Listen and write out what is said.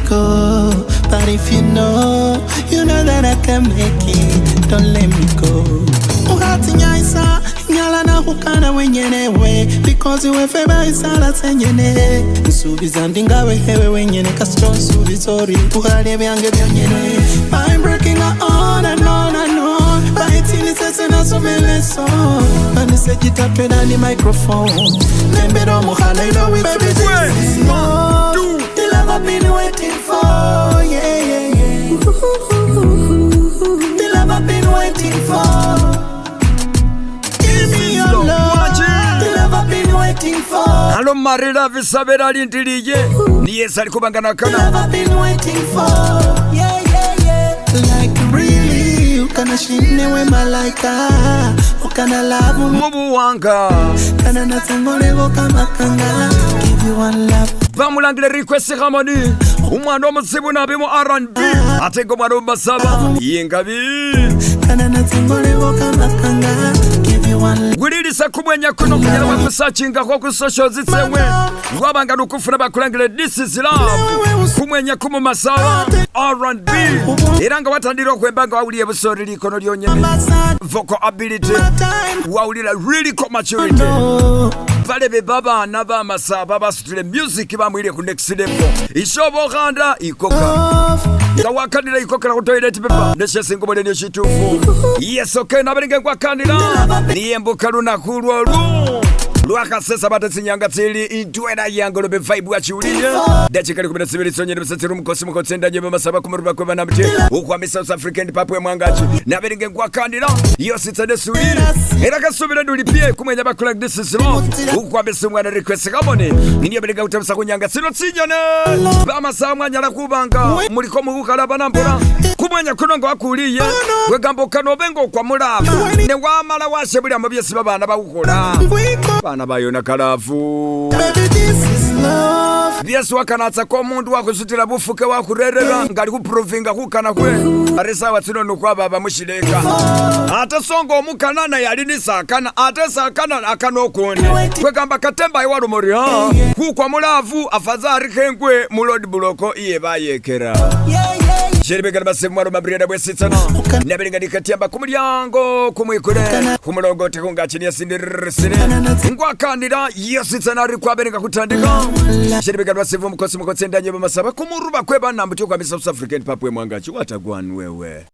go. But if you know that I can make it, don't let me go. Uhati nyaisa, nyala na hukana wenyenewe, because you wefeba isala senyene. Nsubiza ndingawe hewe wenyene, kastro nsubizori, uhari vyange vyanyene. I'm breaking on and on and on, baitini sese na sumele so. Manise jitapwe na ni microphone, nembero muhala ilo with baby this is love. The love I've been waiting for, yeah, yeah, yeah. The love I've been waiting for. Give me your love. The love I've been waiting for. Halo marila visabera lindiliye. Niye sali kubangana kana. The love I've been waiting for. Yeah, yeah, yeah. Like really, you kana shine we malaika. Ukana love mubu wanga. Kana natangole voka makanga. Give you one love. Bamulangile request Harmon. Umwana omuzibu nabimu R&B. Atego mwana masaba. Yengabi. Kana natangole voka makanga. Give you one love. Wililisa kumwenya kuno kujela wakusachinga kwa kusocial zitsewe. Wabanga nukufuna bakulangile this is love. Kumwenya kumu masaba R&B. Iranga watandiro kwembanga wauliye busori likono lyonyene. Vocal ability. Waulila really got maturity. Valebe baba naba masaba basutile music bamwile ku next level. Ishobo ganda ikoka. Kawakandira ikoka na toilet paper. Neshe singomo nyo shitufu. Yes okay nabaringe kwa kandira. Niyembuka lunakulwa lu. Luaka sesa batasi nyanga tsili intuena yango lobe vibe wachiuliye. Dachikali kumena sibiri sonyene bisatiru mkosi mkotsenda nyebe masaba kumuruba kwa banamti. Ukwami South African papwe mwangachi. Nabaringe kwa kandira. Yositane suili. Eraka subira ndulipie kumenya bakula this is love. Ukwami sumwana request Harmon. Niniye baringa utamsa kunyanga sino tsinyane. Bama samwa nyala kubanga. Muliko mukala banambura. Kumenya kunongo wakuliye. Wegambo kanobengo kwa mulaba. Ne wamala washebuli amabyesi babana bawukola. Bana bayona kalafu. Baby this is love. Yesu wakanatsa kwa mundu wakusutila bufuke wakurerera ngali kuprovinga kukana kwe. Arisa watsino nukwa baba mushileka. Ate songo omukanana yalini sakana. Ate sakana akanokone. Kwe kamba katemba iwaru mori ha. Kukwa mulavu afazari kenkwe mulodi buloko iye bayekera. Shiribega base mwaro mabrida bwesitsana. Nabiringa dikatiamba kumulyango kumwikure. Kumulongo tekunga chini ya sindirisire. Ngwa kandida yositsana rikwa berenga kutandika. Shiribega base mkosi mkotsenda nyebe masaba kumuruba kweba nambuti kwa South African papwe mwangachi watagwan wewe.